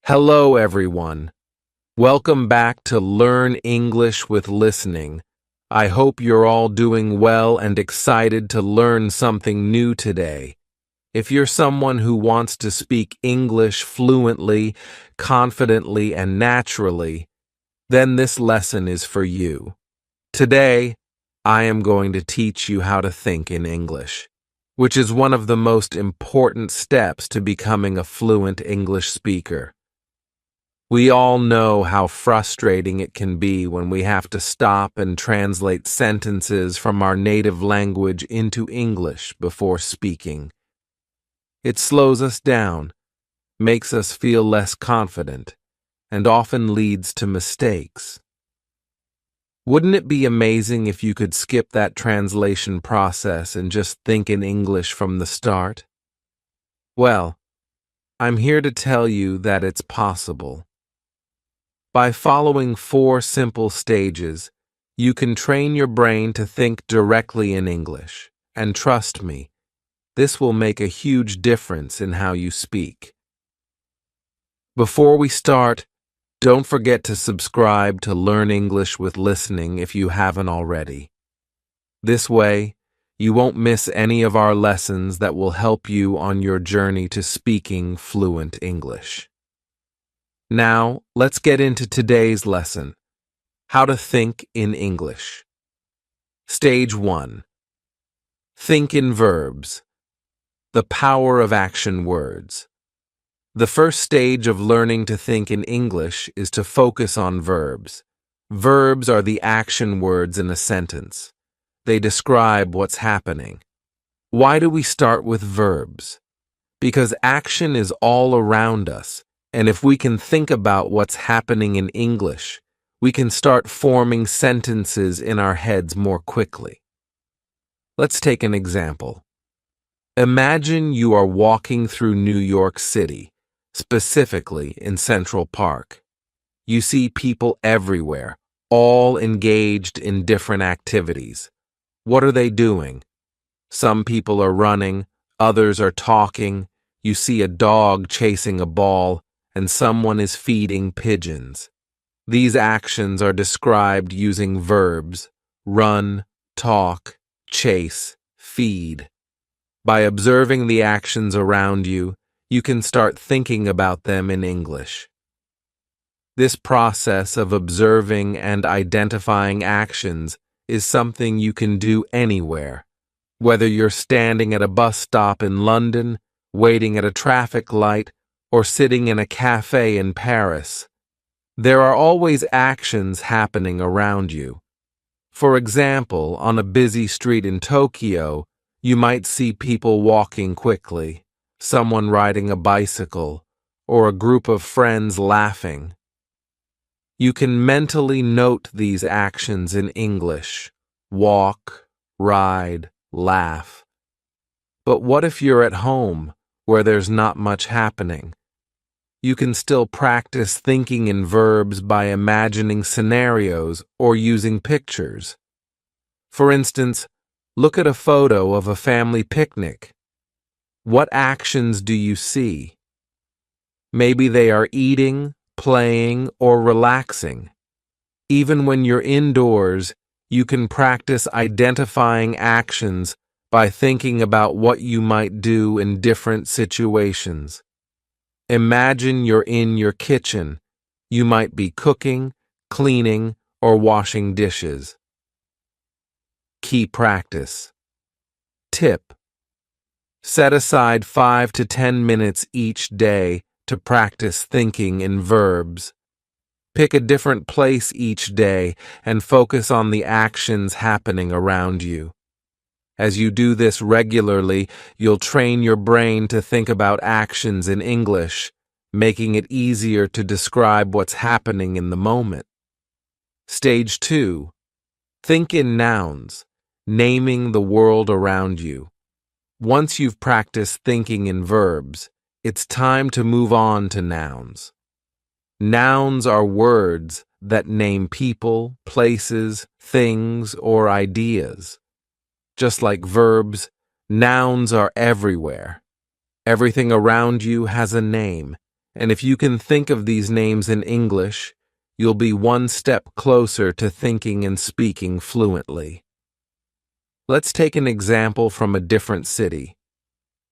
Hello, everyone. Welcome back to Learn English with Listening. I hope you're all doing well and excited to learn something new today. If you're someone who wants to speak English fluently, confidently, and naturally, then this lesson is for you. Today, I am going to teach you how to think in English, which is one of the most important steps to becoming a fluent English speaker. We all know how frustrating it can be when we have to stop and translate sentences from our native language into English before speaking. It slows us down, makes us feel less confident, and often leads to mistakes. Wouldn't it be amazing if you could skip that translation process and just think in English from the start? Well, I'm here to tell you that it's possible. By following 4 simple stages, you can train your brain to think directly in English. And trust me, this will make a huge difference in how you speak. Before we start, don't forget to subscribe to Learn English with Listening if you haven't already. This way, you won't miss any of our lessons that will help you on your journey to speaking fluent English. Now, let's get into today's lesson, how to think in English. Stage 1. Think in verbs. The power of action words. The first stage of learning to think in English is to focus on verbs. Verbs are the action words in a sentence. They describe what's happening. Why do we start with verbs? Because action is all around us. And if we can think about what's happening in English, we can start forming sentences in our heads more quickly. Let's take an example. Imagine you are walking through New York City, specifically in Central Park. You see people everywhere, all engaged in different activities. What are they doing? Some people are running, others are talking. You see a dog chasing a ball, and someone is feeding pigeons. These actions are described using verbs: run, talk, chase, feed. By observing the actions around you, you can start thinking about them in English. This process of observing and identifying actions is something you can do anywhere, whether you're standing at a bus stop in London, waiting at a traffic light, or sitting in a cafe in Paris. There are always actions happening around you. For example, on a busy street in Tokyo, you might see people walking quickly, someone riding a bicycle, or a group of friends laughing. You can mentally note these actions in English: walk, ride, laugh. But what if you're at home, where there's not much happening? You can still practice thinking in verbs by imagining scenarios or using pictures. For instance, look at a photo of a family picnic. What actions do you see? Maybe they are eating, playing, or relaxing. Even when you're indoors, you can practice identifying actions by thinking about what you might do in different situations. Imagine you're in your kitchen. You might be cooking, cleaning, or washing dishes. Key practice. Tip: set aside 5 to 10 minutes each day to practice thinking in verbs. Pick a different place each day and focus on the actions happening around you. As you do this regularly, you'll train your brain to think about actions in English, making it easier to describe what's happening in the moment. Stage 2. Think in nouns, naming the world around you. Once you've practiced thinking in verbs, it's time to move on to nouns. Nouns are words that name people, places, things, or ideas. Just like verbs, nouns are everywhere. Everything around you has a name, And if you can think of these names in English, you'll be one step closer to thinking and speaking fluently. Let's take an example from a different city.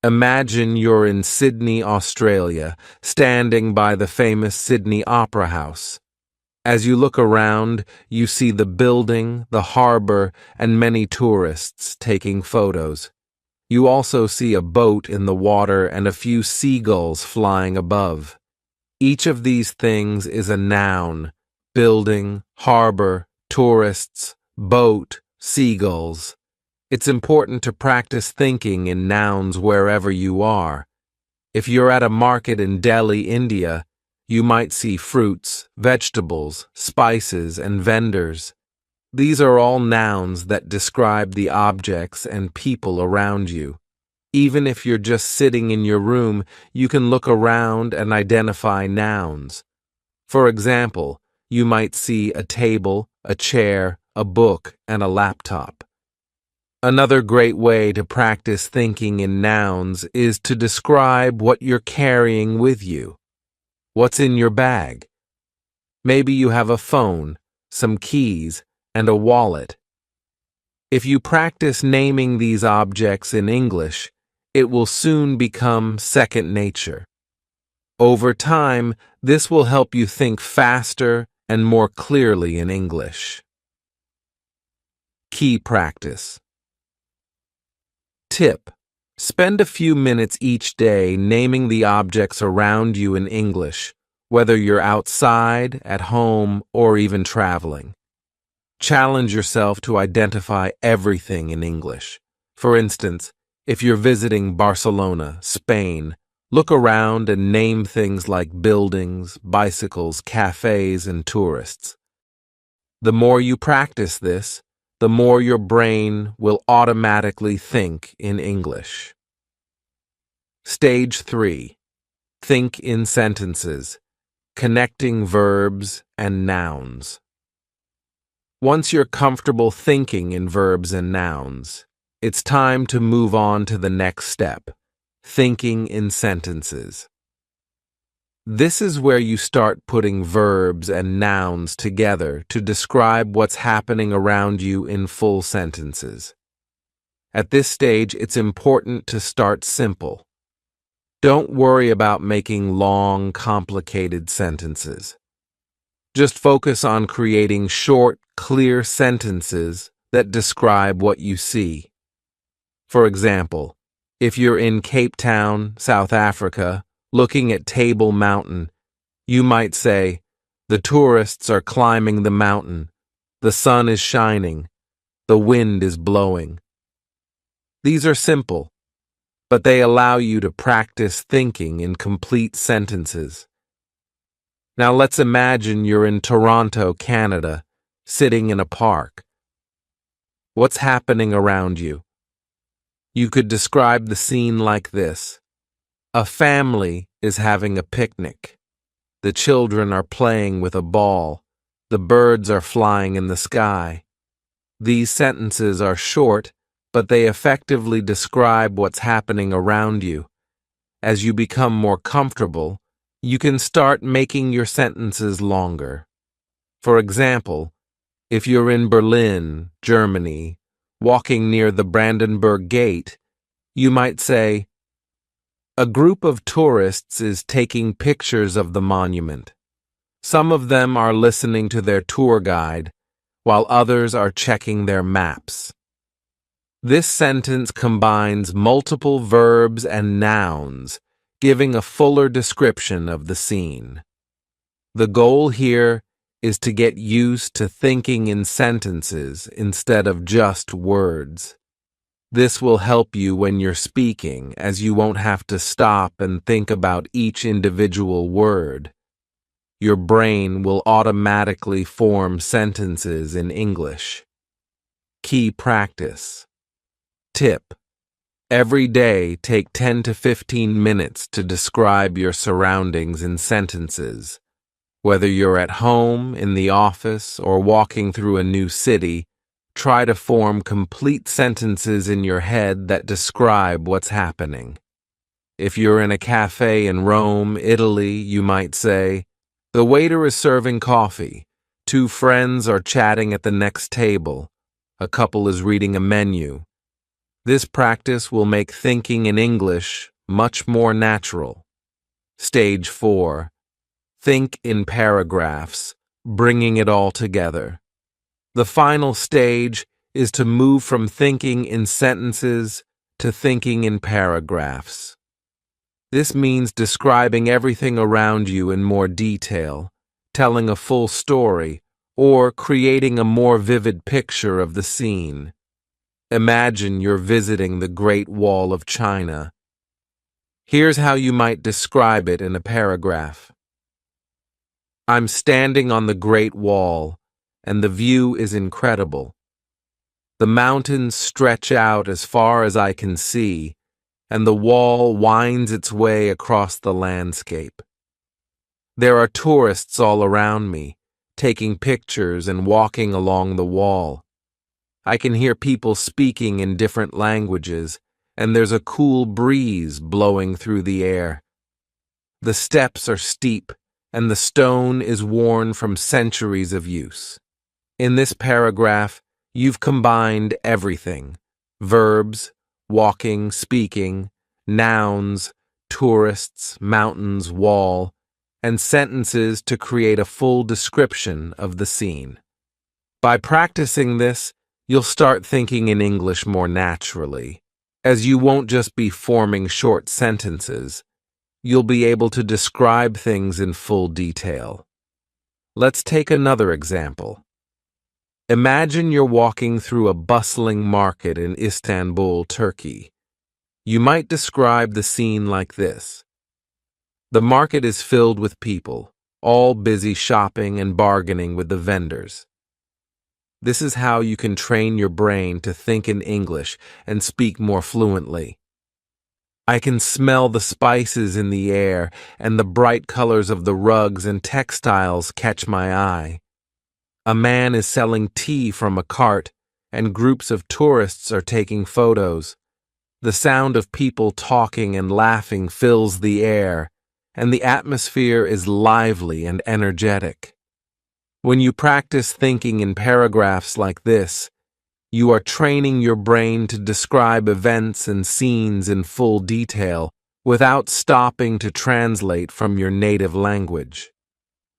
Imagine you're in Sydney, Australia, standing by the famous Sydney Opera House. As you look around, you see the building, the harbor, and many tourists taking photos. You also see a boat in the water and a few seagulls flying above. Each of these things is a noun: building, harbor, tourists, boat, seagulls. It's important to practice thinking in nouns wherever you are. If you're at a market in Delhi, India, you might see fruits, vegetables, spices, and vendors. These are all nouns that describe the objects and people around you. Even if you're just sitting in your room, you can look around and identify nouns. For example, you might see a table, a chair, a book, and a laptop. Another great way to practice thinking in nouns is to describe what you're carrying with you. What's in your bag? Maybe you have a phone, some keys, and a wallet. If you practice naming these objects in English, it will soon become second nature. Over time, this will help you think faster and more clearly in English. Key practice. Tip: spend a few minutes each day naming the objects around you in English, whether you're outside, at home, or even traveling. Challenge yourself to identify everything in English. For instance, if you're visiting Barcelona, Spain, look around and name things like buildings, bicycles, cafes, and tourists. The more you practice this, the more your brain will automatically think in English. Stage 3. Think in sentences, connecting verbs and nouns. Once you're comfortable thinking in verbs and nouns, it's time to move on to the next step, thinking in sentences. This is where you start putting verbs and nouns together to describe what's happening around you in full sentences. At this stage, it's important to start simple. Don't worry about making long, complicated sentences. Just focus on creating short, clear sentences that describe what you see. For example, if you're in Cape Town, South Africa, looking at Table Mountain, you might say, "The tourists are climbing the mountain. The sun is shining. The wind is blowing." These are simple, but they allow you to practice thinking in complete sentences. Now let's imagine you're in Toronto, Canada, sitting in a park. What's happening around you? You could describe the scene like this. A family is having a picnic. The children are playing with a ball. The birds are flying in the sky. These sentences are short, but they effectively describe what's happening around you. As you become more comfortable, you can start making your sentences longer. For example, if you're in Berlin, Germany, walking near the Brandenburg Gate, you might say, "A group of tourists is taking pictures of the monument. Some of them are listening to their tour guide, while others are checking their maps." This sentence combines multiple verbs and nouns, giving a fuller description of the scene. The goal here is to get used to thinking in sentences instead of just words. This will help you when you're speaking, as you won't have to stop and think about each individual word. Your brain will automatically form sentences in English. Key practice. Tip: every day take 10 to 15 minutes to describe your surroundings in sentences. Whether you're at home, in the office, or walking through a new city, try to form complete sentences in your head that describe what's happening. If you're in a cafe in Rome, Italy, you might say, "The waiter is serving coffee. Two friends are chatting at the next table. A couple is reading a menu." This practice will make thinking in English much more natural. Stage 4. Think in paragraphs, bringing it all together. The final stage is to move from thinking in sentences to thinking in paragraphs. This means describing everything around you in more detail, telling a full story, or creating a more vivid picture of the scene. Imagine you're visiting the Great Wall of China. Here's how you might describe it in a paragraph. I'm standing on the Great Wall, and the view is incredible. The mountains stretch out as far as I can see, and the wall winds its way across the landscape. There are tourists all around me, taking pictures and walking along the wall. I can hear people speaking in different languages, and there's a cool breeze blowing through the air. The steps are steep, and the stone is worn from centuries of use. In this paragraph, you've combined everything: verbs, walking, speaking, nouns, tourists, mountains, wall, and sentences to create a full description of the scene. By practicing this, you'll start thinking in English more naturally, as you won't just be forming short sentences. You'll be able to describe things in full detail. Let's take another example. Imagine you're walking through a bustling market in Istanbul, Turkey. You might describe the scene like this. The market is filled with people, all busy shopping and bargaining with the vendors. This is how you can train your brain to think in English and speak more fluently. I can smell the spices in the air, and the bright colors of the rugs and textiles catch my eye. A man is selling tea from a cart, and groups of tourists are taking photos. The sound of people talking and laughing fills the air, and the atmosphere is lively and energetic. When you practice thinking in paragraphs like this, you are training your brain to describe events and scenes in full detail without stopping to translate from your native language.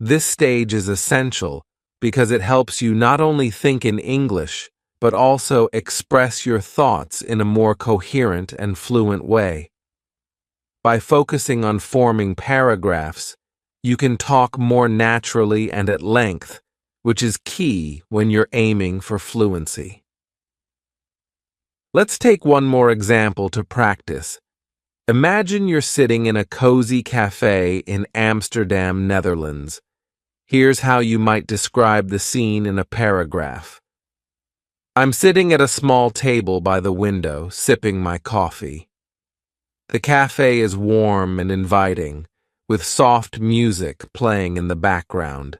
This stage is essential because it helps you not only think in English, but also express your thoughts in a more coherent and fluent way. By focusing on forming paragraphs, you can talk more naturally and at length, which is key when you're aiming for fluency. Let's take one more example to practice. Imagine you're sitting in a cozy cafe in Amsterdam, Netherlands. Here's how you might describe the scene in a paragraph. I'm sitting at a small table by the window, sipping my coffee. The cafe is warm and inviting, with soft music playing in the background.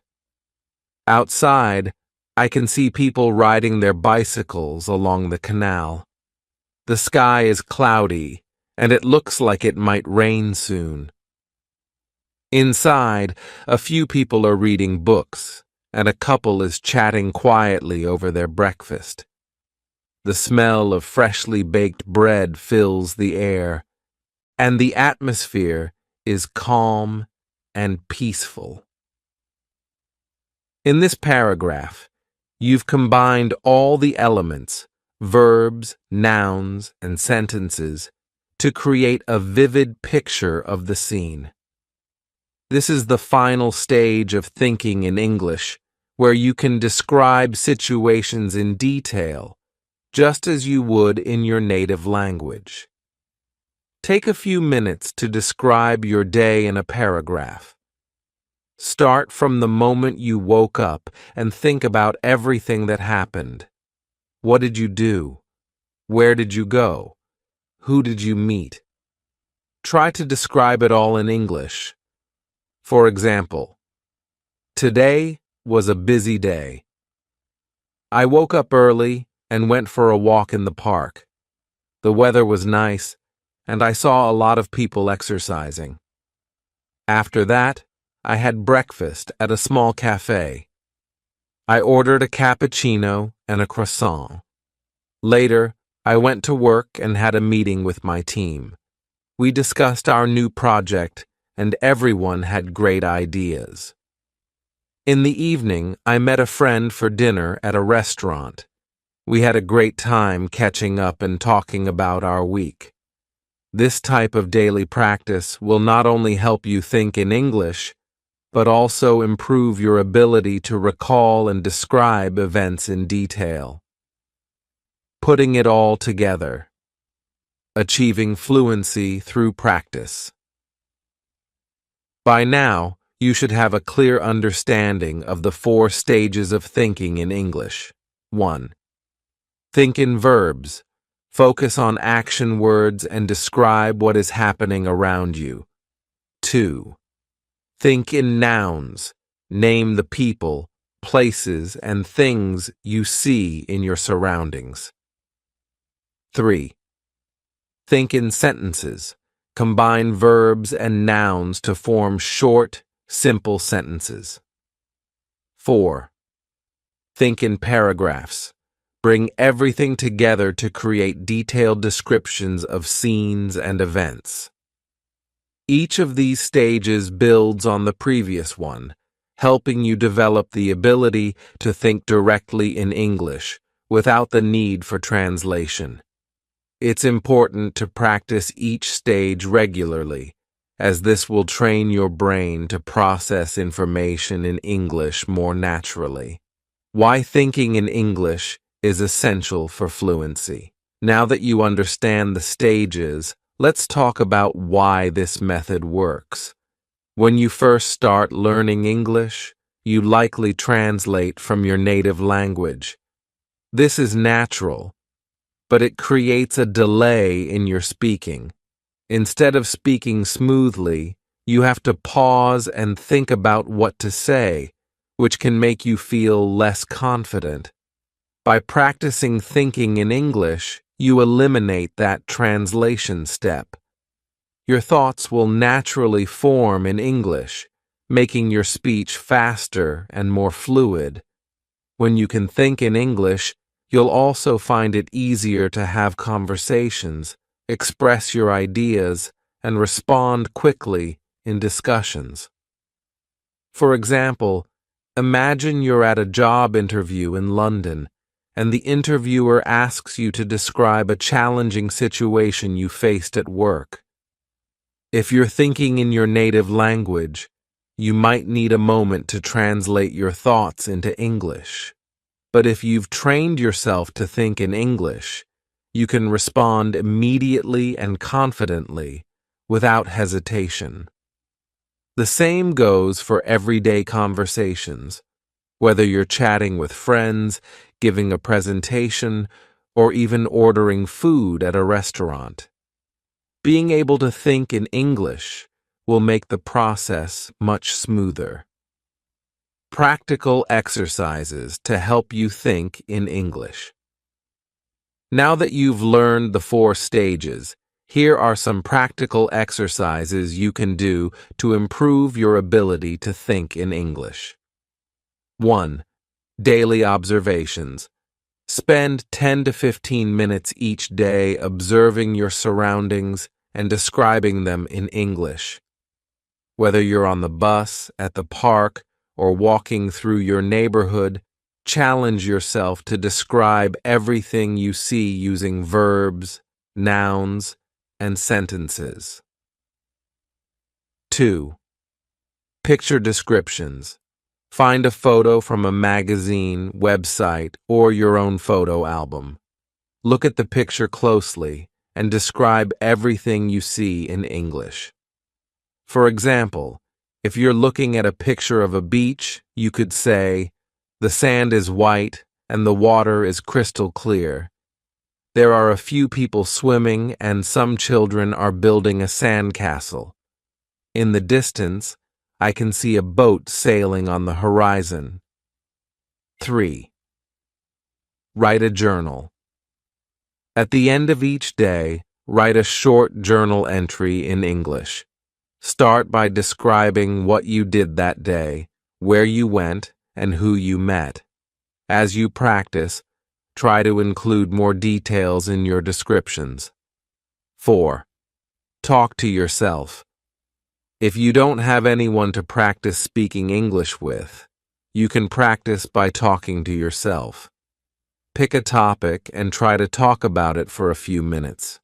Outside, I can see people riding their bicycles along the canal. The sky is cloudy, and it looks like it might rain soon. Inside, a few people are reading books, and a couple is chatting quietly over their breakfast. The smell of freshly baked bread fills the air, and the atmosphere is calm and peaceful. In this paragraph, you've combined all the elements, verbs, nouns, and sentences, to create a vivid picture of the scene. This is the final stage of thinking in English, where you can describe situations in detail, just as you would in your native language. Take a few minutes to describe your day in a paragraph. Start from the moment you woke up and think about everything that happened. What did you do? Where did you go? Who did you meet? Try to describe it all in English. For example, today was a busy day. I woke up early and went for a walk in the park. The weather was nice, and I saw a lot of people exercising. After that, I had breakfast at a small cafe. I ordered a cappuccino and a croissant. Later, I went to work and had a meeting with my team. We discussed our new project, and everyone had great ideas. In the evening, I met a friend for dinner at a restaurant. We had a great time catching up and talking about our week. This type of daily practice will not only help you think in English, but also improve your ability to recall and describe events in detail. Putting it all together. Achieving fluency through practice. By now, you should have a clear understanding of the 4 stages of thinking in English. 1. Think in verbs. Focus on action words and describe what is happening around you. 2. Think in nouns. Name the people, places, and things you see in your surroundings. 3. Think in sentences. Combine verbs and nouns to form short, simple sentences. 4. Think in paragraphs. Bring everything together to create detailed descriptions of scenes and events. Each of these stages builds on the previous one, helping you develop the ability to think directly in English without the need for translation. It's important to practice each stage regularly, as this will train your brain to process information in English more naturally. Why thinking in English is essential for fluency. Now that you understand the stages, let's talk about why this method works. When you first start learning English, you likely translate from your native language. This is natural, but it creates a delay in your speaking. Instead of speaking smoothly, you have to pause and think about what to say, which can make you feel less confident. By practicing thinking in English, you eliminate that translation step. Your thoughts will naturally form in English, making your speech faster and more fluid. When you can think in English, you'll also find it easier to have conversations, express your ideas, and respond quickly in discussions. For example, imagine you're at a job interview in London, and the interviewer asks you to describe a challenging situation you faced at work. If you're thinking in your native language, you might need a moment to translate your thoughts into English. But if you've trained yourself to think in English, you can respond immediately and confidently, without hesitation. The same goes for everyday conversations, whether you're chatting with friends, giving a presentation, or even ordering food at a restaurant. Being able to think in English will make the process much smoother. Practical exercises to help you think in English. Now that you've learned the 4 stages, here are some practical exercises you can do to improve your ability to think in English. 1. Daily observations. Spend 10 to 15 minutes each day observing your surroundings and describing them in English. Whether you're on the bus, at the park, or walking through your neighborhood, challenge yourself to describe everything you see using verbs, nouns, and sentences. 2. Picture descriptions. Find a photo from a magazine, website, or your own photo album. Look at the picture closely and describe everything you see in English. For example, if you're looking at a picture of a beach, you could say, "The sand is white and the water is crystal clear. There are a few people swimming and some children are building a sandcastle. In the distance, I can see a boat sailing on the horizon." 3. Write a journal. At the end of each day, Write a short journal entry in English. Start by describing what you did that day, where you went, and who you met. As you practice, try to include more details in your descriptions. 4. Talk to yourself. If you don't have anyone to practice speaking English with, you can practice by talking to yourself. Pick a topic and try to talk about it for a few minutes.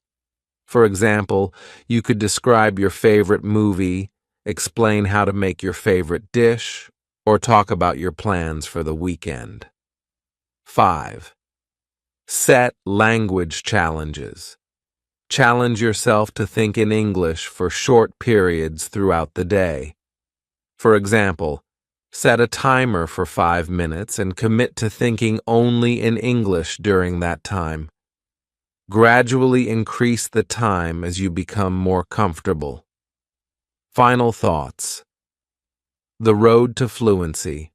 For example, you could describe your favorite movie, explain how to make your favorite dish, or talk about your plans for the weekend. 5. Set language challenges. Challenge yourself to think in English for short periods throughout the day. For example, set a timer for 5 minutes and commit to thinking only in English during that time. Gradually increase the time as you become more comfortable. Final thoughts. The road to fluency.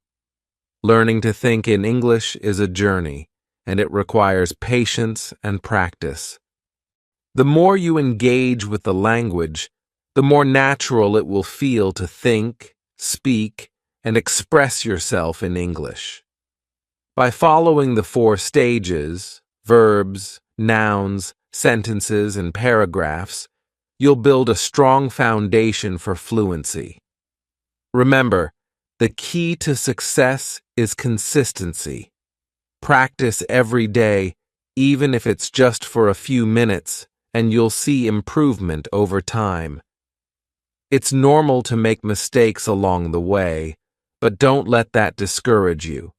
Learning to think in English is a journey, and it requires patience and practice. The more you engage with the language, the more natural it will feel to think, speak, and express yourself in English. By following the 4 stages, verbs, nouns, sentences, and paragraphs, you'll build a strong foundation for fluency. Remember, the key to success is consistency. Practice every day, even if it's just for a few minutes, and you'll see improvement over time. It's normal to make mistakes along the way, but don't let that discourage you.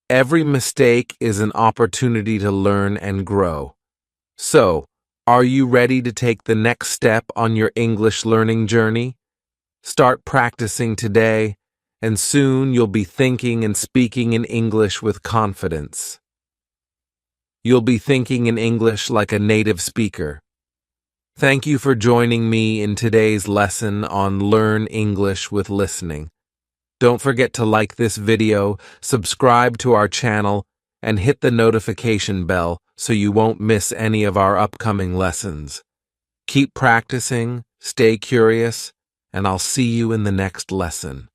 Every mistake is an opportunity to learn and grow. So, are you ready to take the next step on your English learning journey? Start practicing today, and soon you'll be thinking and speaking in English with confidence. You'll be thinking in English like a native speaker. Thank you for joining me in today's lesson on Learn English with Listening. Don't forget to like this video, subscribe to our channel, and hit the notification bell so you won't miss any of our upcoming lessons. Keep practicing, stay curious, and I'll see you in the next lesson.